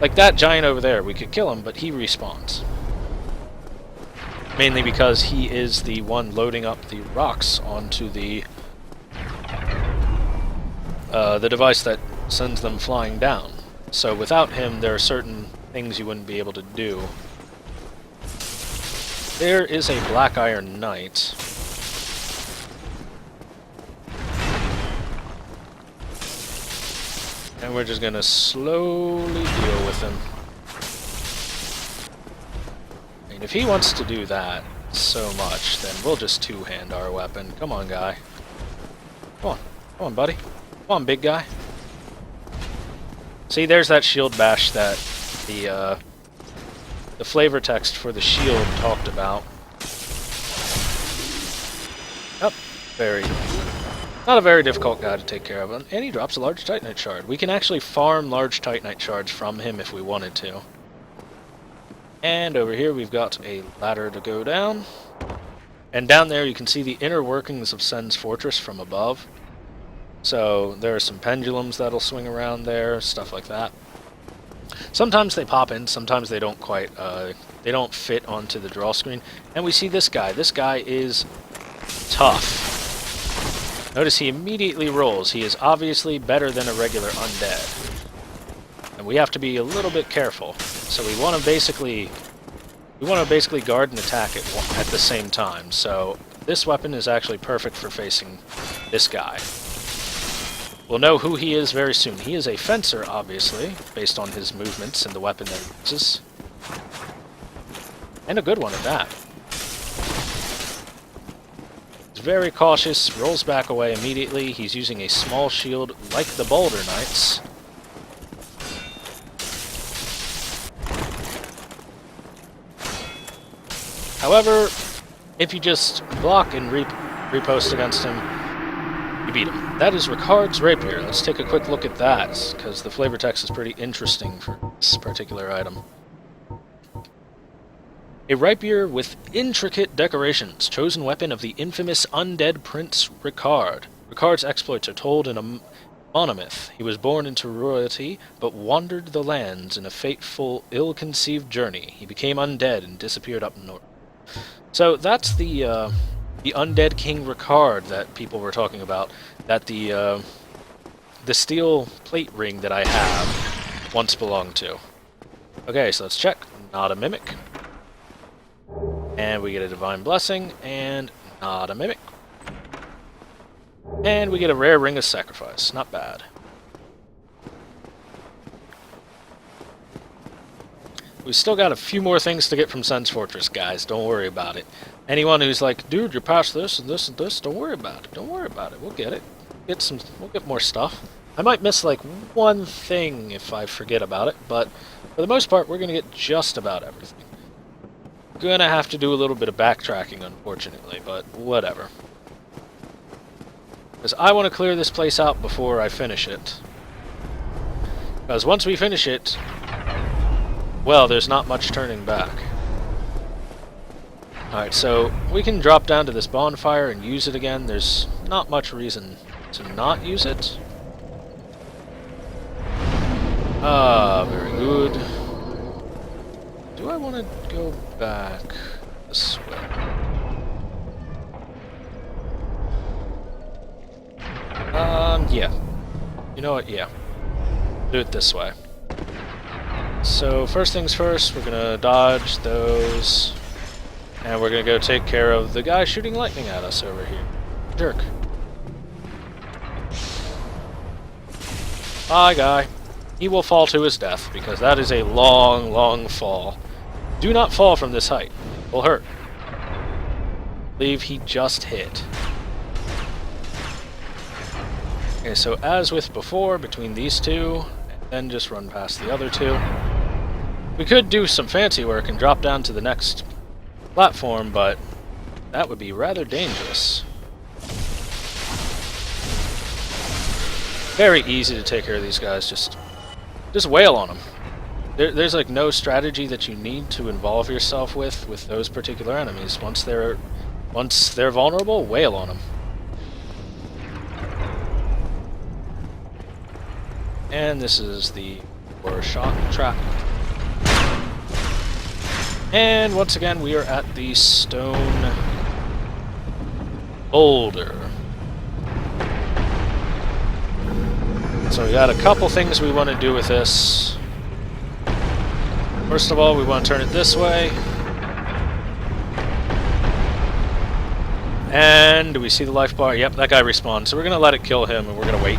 like that giant over there, we could kill him, but he respawns. Mainly because he is the one loading up the rocks onto the device that sends them flying down. So without him, there are certain things you wouldn't be able to do. There is a Black Iron Knight. And we're just gonna slowly deal with him. And if he wants to do that so much, then we'll just two-hand our weapon. Come on, guy. Come on. Come on, buddy. Come on, big guy. See, there's that shield bash that the flavor text for the shield talked about. Yep, not a very difficult guy to take care of. And he drops a large Titanite shard. We can actually farm large Titanite shards from him if we wanted to. And over here we've got a ladder to go down. And down there you can see the inner workings of Sen's Fortress from above. So there are some pendulums that'll swing around there, stuff like that. Sometimes they pop in, sometimes they don't quite, they don't fit onto the draw screen. And we see this guy. This guy is tough. Notice he immediately rolls. He is obviously better than a regular undead. And we have to be a little bit careful. So we want to basically guard and attack at the same time. So this weapon is actually perfect for facing this guy. We'll know who he is very soon. He is a fencer, obviously, based on his movements and the weapon that he uses. And a good one at that. He's very cautious, rolls back away immediately. He's using a small shield like the Boulder Knights. However, if you just block and repost against him, you beat him. That is Ricard's Rapier. Let's take a quick look at that, because the flavor text is pretty interesting for this particular item. A rapier with intricate decorations, chosen weapon of the infamous undead Prince Ricard. Ricard's exploits are told in a monomyth. He was born into royalty, but wandered the lands in a fateful, ill-conceived journey. He became undead and disappeared up north. So that's the undead King Ricard that people were talking about. That the steel plate ring that I have once belonged to. Okay, so let's check. Not a mimic. And we get a Divine Blessing, and not a mimic. And we get a rare Ring of Sacrifice. Not bad. We've still got a few more things to get from Sen's Fortress, guys. Don't worry about it. Anyone who's like, dude, you're past this and this and this, don't worry about it. Don't worry about it. We'll get it. We'll get more stuff. I might miss like one thing if I forget about it, but for the most part, we're going to get just about everything. Gonna have to do a little bit of backtracking, unfortunately, but whatever. Because I want to clear this place out before I finish it. Because once we finish it, well, there's not much turning back. Alright, so we can drop down to this bonfire and use it again. There's not much reason to not use it. Ah, very good. Do I want to go back this way? Yeah. You know what? Yeah. Do it this way. So, first things first, we're gonna dodge those. And we're gonna go take care of the guy shooting lightning at us over here. Jerk. Bye, guy. He will fall to his death, because that is a long, long fall. Do not fall from this height. It will hurt. I believe he just hit. Okay, so as with before, between these two, and then just run past the other two. We could do some fancy work and drop down to the next platform, but that would be rather dangerous. Very easy to take care of these guys, just wail on them. There's like no strategy that you need to involve yourself with those particular enemies. Once they're vulnerable, wail on them. And this is the horror shot trap. And once again, we are at the stone boulder. So we got a couple things we want to do with this. First of all, we want to turn it this way. And do we see the life bar? Yep, that guy respawned. So we're going to let it kill him, and we're going to wait.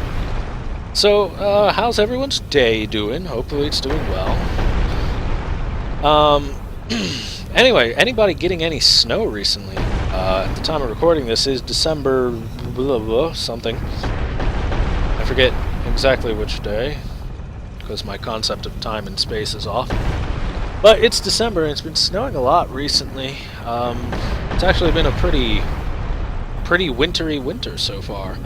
So, how's everyone's day doing? Hopefully it's doing well. Anyway, anybody getting any snow recently? At the time of recording this is December blah, blah, something. I forget exactly which day, because my concept of time and space is off. But it's December, and it's been snowing a lot recently. It's actually been a pretty wintry winter so far.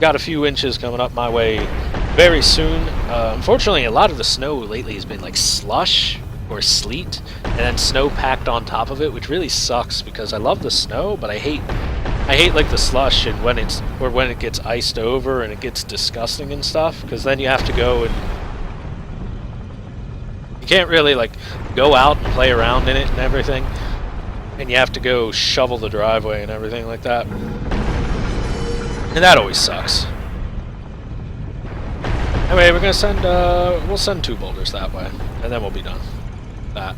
Got a few inches coming up my way very soon. Unfortunately, a lot of the snow lately has been like slush or sleet, and then snow packed on top of it, which really sucks because I love the snow, but I hate like the slush and when it gets iced over and it gets disgusting and stuff, because then you have to go and you can't really like go out and play around in it and everything, and you have to go shovel the driveway and everything like that, and that always sucks. Anyway, we're gonna send we'll send 2 boulders that way, and then we'll be done with that.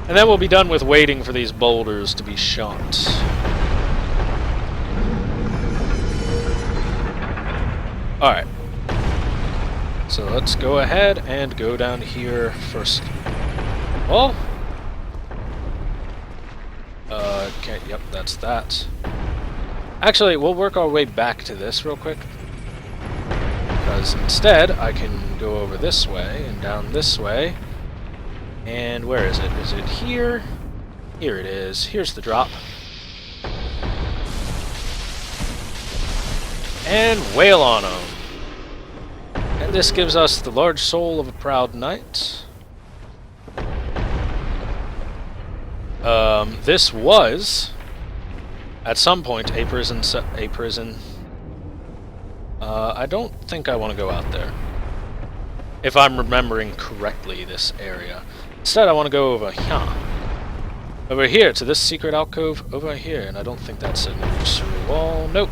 And then we'll be done with waiting for these boulders to be shot. Alright. So let's go ahead and go down here first. Well... okay, yep, that's that. Actually, we'll work our way back to this real quick. Because instead, I can go over this way and down this way. And where is it? Is it here? Here it is. Here's the drop. And wail on them. And this gives us the large soul of a proud knight. This was, at some point, a prison. I don't think I want to go out there. If I'm remembering correctly, this area. Instead, I want to go over here. Over here, to this secret alcove over here. And I don't think that's a nursery wall. Nope.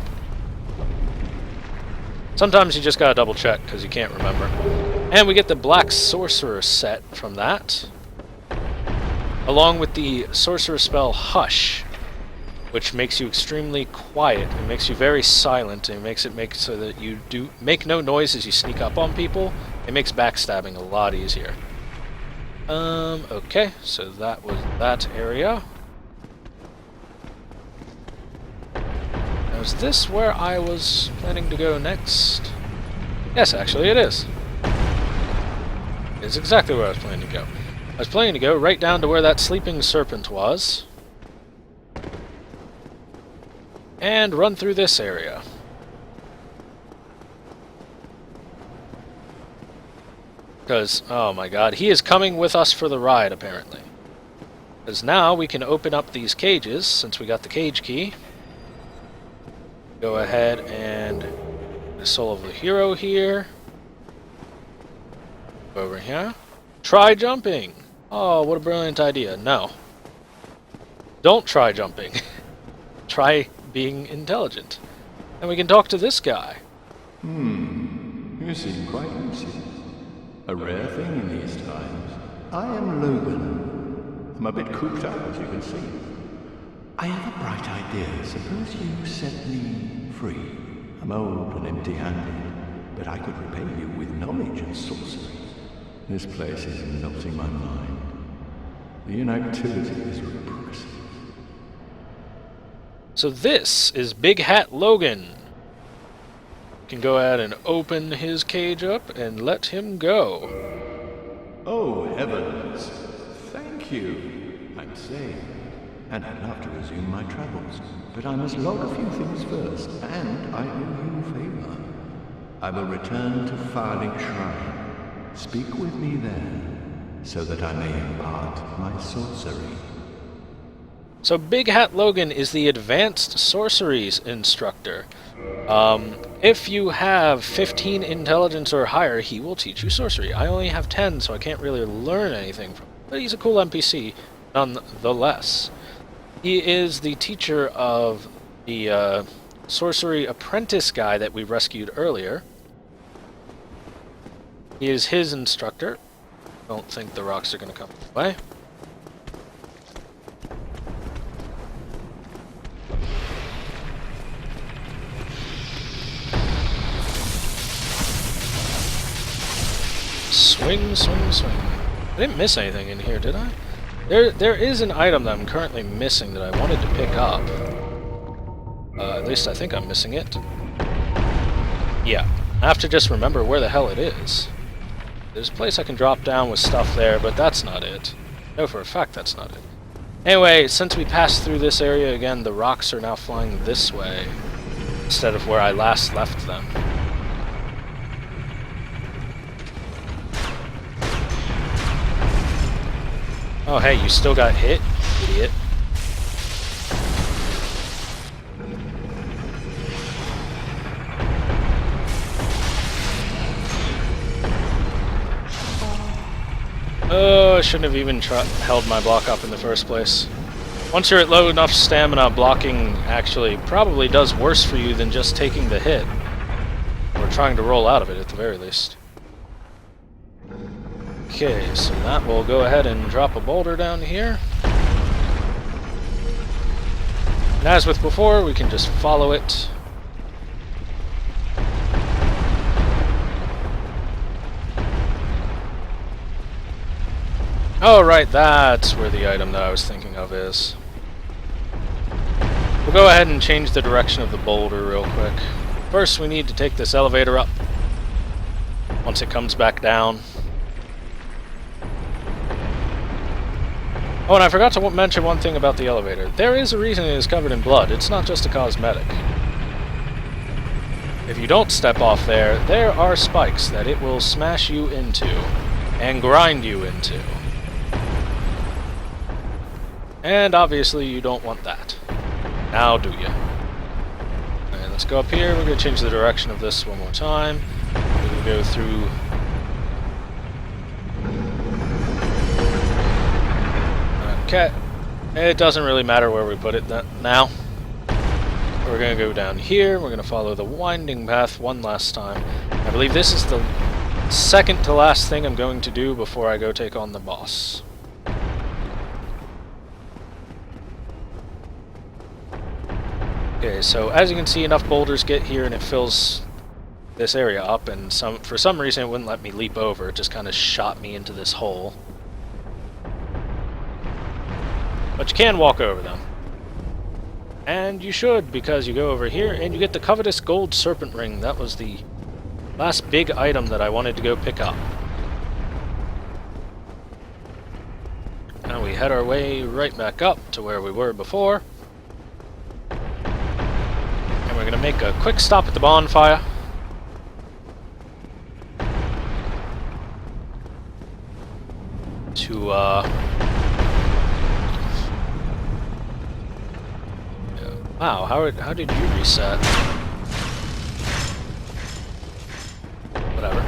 Sometimes you just gotta double check, because you can't remember. And we get the Black Sorcerer set from that. Along with the Sorcerer spell Hush, which makes you extremely quiet. It makes you very silent, and it makes it so that you do make no noise as you sneak up on people. It makes backstabbing a lot easier. Okay, so that was that area. Now, is this where I was planning to go next? Yes, actually it is. It's exactly where I was planning to go. I was planning to go right down to where that sleeping serpent was. And run through this area. Because, oh my god, he is coming with us for the ride, apparently. Because now we can open up these cages, since we got the cage key. Go ahead and... the soul of the hero here. Over here. Try jumping! Oh, what a brilliant idea. No. Don't try jumping. Try being intelligent. And we can talk to this guy. You seem quite lucid. A rare thing in these times. I am Logan. I'm a bit cooped up, as you can see. I have a bright idea. Suppose you set me free. I'm old and empty-handed, but I could repay you with knowledge and sorcery. This place is melting my mind. The inactivity is repressive. So this is Big Hat Logan. Can go ahead and open his cage up and let him go. Oh, heavens. Thank you. I'm saved. And I'd love to resume my travels. But I must log a few things first, and I owe you a favor. I will return to Farling Shrine. Speak with me there, so that I may impart my sorcery. So Big Hat Logan is the Advanced Sorceries instructor. If you have 15 intelligence or higher, he will teach you sorcery. I only have 10, so I can't really learn anything from him. But he's a cool NPC, nonetheless. He is the teacher of the sorcery apprentice guy that we rescued earlier. He is his instructor. Don't think the rocks are going to come his way. Swing, swing, swing. I didn't miss anything in here, did I? There is an item that I'm currently missing that I wanted to pick up. At least I think I'm missing it. Yeah. I have to just remember where the hell it is. There's a place I can drop down with stuff there, but that's not it. No, for a fact that's not it. Anyway, since we passed through this area again, the rocks are now flying this way, instead of where I last left them. Oh hey, you still got hit, idiot. Oh, I shouldn't have even held my block up in the first place. Once you're at low enough stamina, blocking actually probably does worse for you than just taking the hit. Or trying to roll out of it, at the very least. Okay, so that will go ahead and drop a boulder down here. And as with before, we can just follow it. Oh, right, that's where the item that I was thinking of is. We'll go ahead and change the direction of the boulder real quick. First, we need to take this elevator up. Once it comes back down. Oh, and I forgot to mention one thing about the elevator. There is a reason it is covered in blood. It's not just a cosmetic. If you don't step off there, there are spikes that it will smash you into and grind you into. And obviously you don't want that. Now do you? Alright, let's go up here. We're going to change the direction of this one more time. We're going to go through... Okay. It doesn't really matter where we put it now. We're going to go down here. We're going to follow the winding path one last time. I believe this is the second to last thing I'm going to do before I go take on the boss. Okay, so as you can see, enough boulders get here and it fills this area up, and for some reason it wouldn't let me leap over. It just kind of shot me into this hole. But you can walk over them. And you should, because you go over here and you get the covetous gold serpent ring. That was the last big item that I wanted to go pick up. Now we head our way right back up to where we were before. And we're going to make a quick stop at the bonfire. To, wow, how did you reset? Whatever.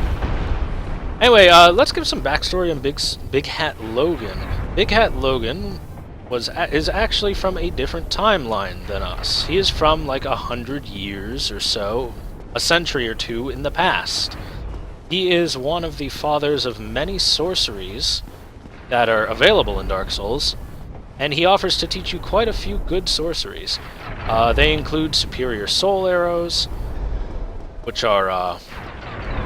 Anyway, let's give some backstory on Big Hat Logan. Big Hat Logan is actually from a different timeline than us. He is from like 100 years or so, a century or two in the past. He is one of the fathers of many sorceries that are available in Dark Souls, and he offers to teach you quite a few good sorceries. They include superior soul arrows, which are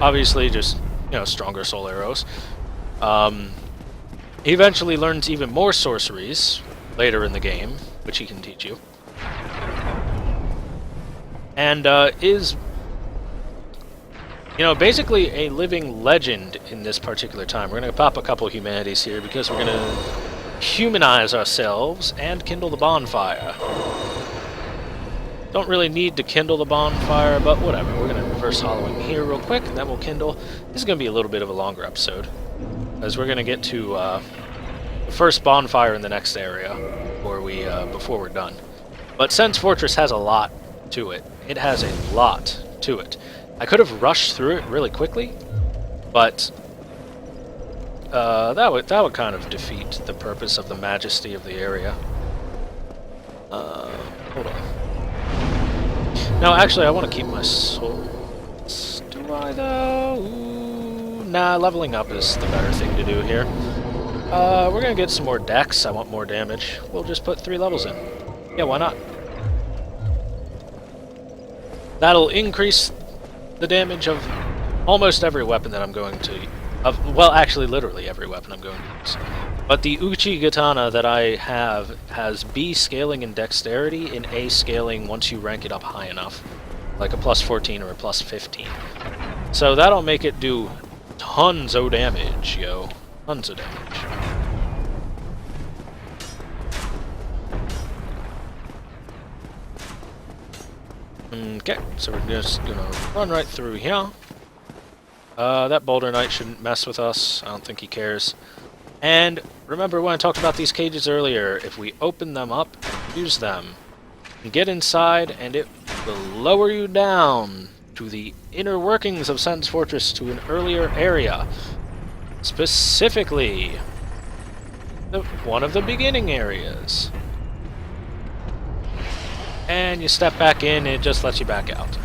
obviously just, you know, stronger soul arrows. He eventually learns even more sorceries later in the game, which he can teach you. And is, you know, basically a living legend in this particular time. We're going to pop a couple of humanities here because we're going to humanize ourselves and kindle the bonfire. Don't really need to kindle the bonfire, but whatever. We're going to reverse hollowing here real quick, and then we'll kindle. This is going to be a little bit of a longer episode, as we're going to get to the first bonfire in the next area before we're done. But Sen's Fortress has a lot to it. It has a lot to it. I could have rushed through it really quickly, but that would kind of defeat the purpose of the majesty of the area. Hold on. Now, actually, I want to keep my souls. Do I, though? Ooh, nah, leveling up is the better thing to do here. We're going to get some more dex. I want more damage. We'll just put 3 levels in. Yeah, why not? That'll increase the damage of almost every weapon that I'm going to... well, actually, literally every weapon I'm going to use. But the Uchi Katana that I have has B scaling in dexterity and A scaling once you rank it up high enough. Like a plus 14 or a plus 15. So that'll make it do tons of damage, yo. Tons of damage. Okay, so we're just gonna run right through here. That Boulder Knight shouldn't mess with us. I don't think he cares. And remember when I talked about these cages earlier, if we open them up and use them, you get inside and it will lower you down to the inner workings of Sen's Fortress, to an earlier area. Specifically, one of the beginning areas. And you step back in and it just lets you back out.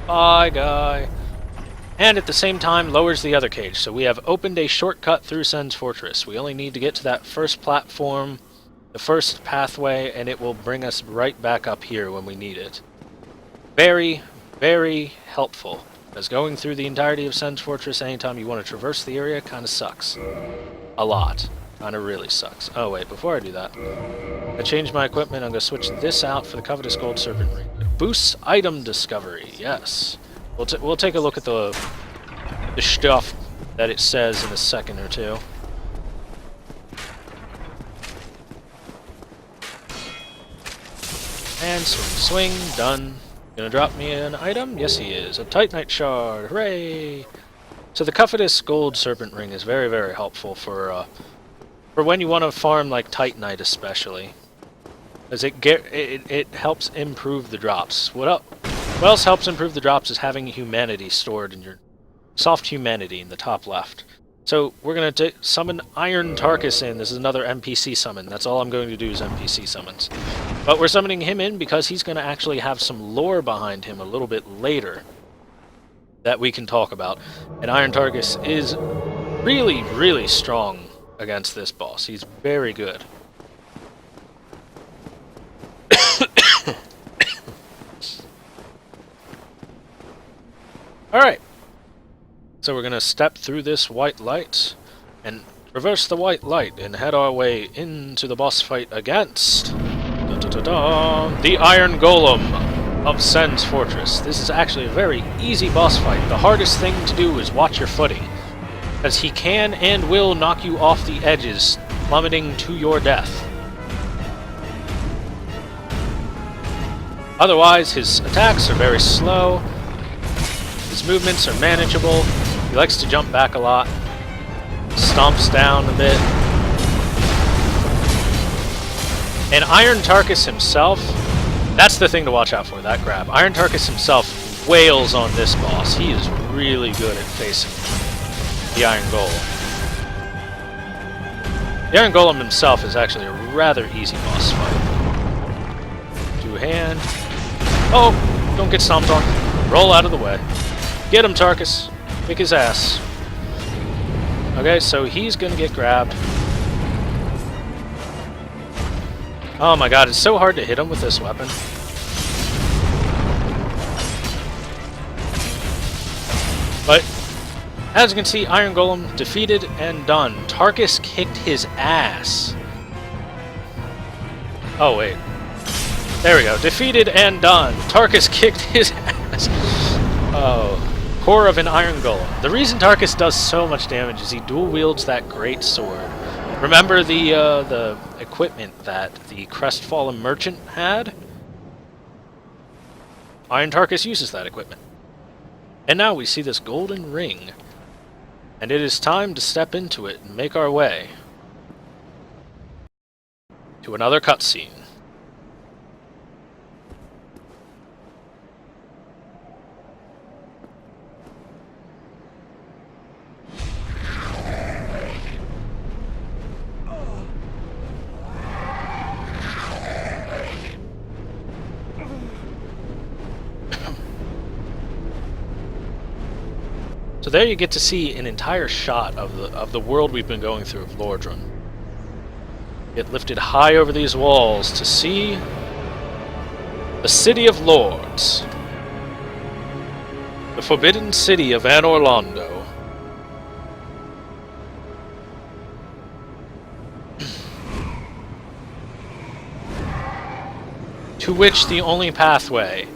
Bye, guy. And at the same time lowers the other cage, so we have opened a shortcut through Sen's Fortress. We only need to get to that first platform, the first pathway, and it will bring us right back up here when we need it. Very, very helpful, as going through the entirety of Sen's Fortress anytime you want to traverse the area kind of sucks. A lot. Kinda really sucks. Oh wait, before I do that, I changed my equipment. I'm gonna switch this out for the Covetous Gold Serpent Ring. It boosts item discovery, yes. We'll take a look at the stuff that it says in a second or two. And swing, done. Gonna drop me an item? Yes, he is. A Titanite Shard, hooray! So the Covetous Gold Serpent Ring is very, very helpful for when you want to farm like Titanite, especially, as it helps improve the drops. What else helps improve the drops is having humanity stored in your soft humanity in the top left. So we're gonna summon Iron Tarkus in. This is another NPC summon. That's all I'm going to do is NPC summons. But we're summoning him in because he's going to actually have some lore behind him a little bit later that we can talk about. And Iron Tarkus is really, really strong against this boss. He's very good. Alright. So we're going to step through this white light and reverse the white light and head our way into the boss fight against the Iron Golem of Sen's Fortress. This is actually a very easy boss fight. The hardest thing to do is watch your footing, as he can and will knock you off the edges, plummeting to your death. Otherwise, his attacks are very slow, his movements are manageable, he likes to jump back a lot, stomps down a bit. And Iron Tarkus himself, that's the thing to watch out for, that grab. Iron Tarkus himself wails on this boss. He is really good at facing the Iron Golem. The Iron Golem himself is actually a rather easy boss fight. Two-hand. Oh, don't get stomped on. Roll out of the way. Get him, Tarkus. Kick his ass. Okay, so he's gonna get grabbed. Oh my god, it's so hard to hit him with this weapon. But, as you can see, Iron Golem defeated and done. Tarkus kicked his ass. Oh wait. There we go. Defeated and done. Tarkus kicked his ass. Oh. Core of an Iron Golem. The reason Tarkus does so much damage is he dual wields that great sword. Remember the equipment that the Crestfallen Merchant had? Iron Tarkus uses that equipment. And now we see this golden ring. And it is time to step into it and make our way to another cutscene. So there you get to see an entire shot of the world we've been going through of Lordran. Get lifted high over these walls to see the City of Lords, the Forbidden City of Anor Londo. To which the only pathway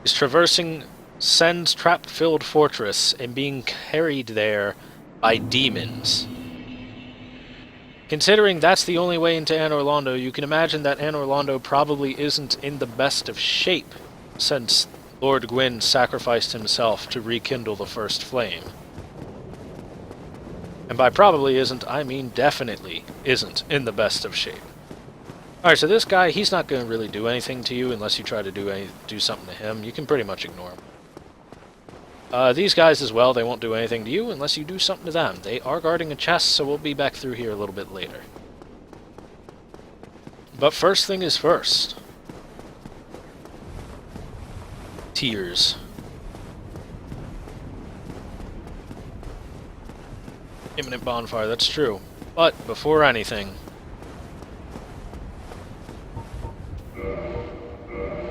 is traversing Sen's trap-filled fortress and being carried there by demons. Considering that's the only way into Anor Londo, you can imagine that Anor Londo probably isn't in the best of shape since Lord Gwyn sacrificed himself to rekindle the first flame. And by probably isn't, I mean definitely isn't in the best of shape. Alright, so this guy, he's not going to really do anything to you unless you try to do something to him. You can pretty much ignore him. These guys as well, they won't do anything to you unless you do something to them. They are guarding a chest, so we'll be back through here a little bit later. But first thing is first. Tears. Imminent bonfire, that's true. But before anything...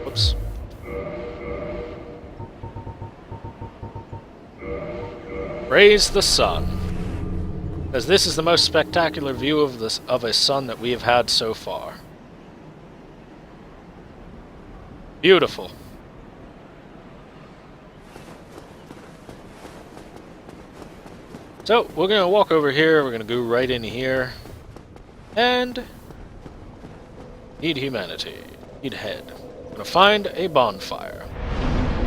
Whoops. Praise the sun. As this is the most spectacular view of a sun that we have had so far. Beautiful. So, we're going to walk over here, we're going to go right in here, and need humanity, need head. We're going to find a bonfire.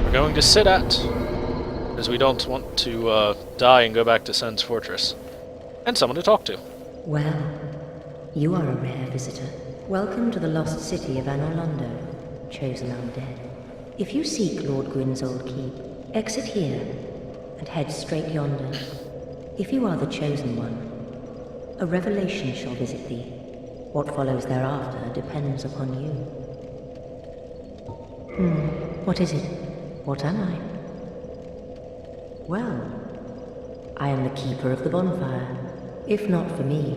We're going to sit at, as we don't want to die and go back to Sen's fortress, and someone to talk to. Well, you are a rare visitor. Welcome to the lost city of Anorlondo, chosen undead. If you seek Lord Gwyn's old keep, exit here and head straight yonder. If you are the chosen one, a revelation shall visit thee. What follows thereafter depends upon you. What is it? What am I? Well, I am the keeper of the bonfire. If not for me,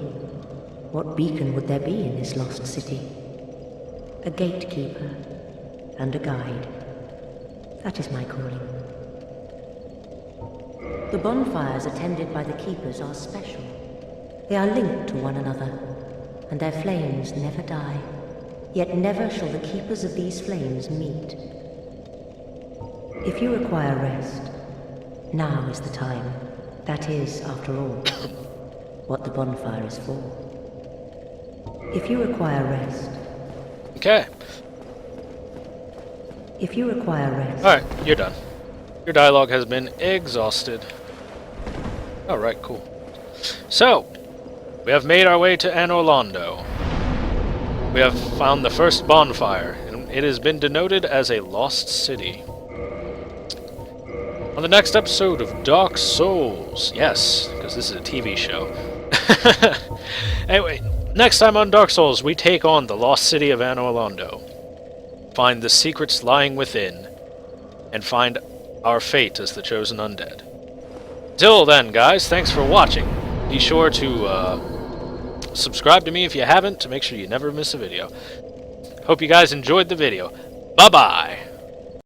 what beacon would there be in this lost city? A gatekeeper and a guide. That is my calling. The bonfires attended by the keepers are special. They are linked to one another, and their flames never die. Yet never shall the keepers of these flames meet. If you require rest, now is the time. That is, after all, what the bonfire is for. If you require rest... Okay. If you require rest... Alright, you're done. Your dialogue has been exhausted. Alright, cool. So, we have made our way to Anorlondo. We have found the first bonfire, and it has been denoted as a lost city. On the next episode of Dark Souls, yes, because this is a TV show. Anyway, next time on Dark Souls, we take on the lost city of Anorlondo, find the secrets lying within, and find our fate as the chosen undead. Till then, guys, thanks for watching. Be sure to subscribe to me if you haven't to make sure you never miss a video. Hope you guys enjoyed the video. Bye-bye!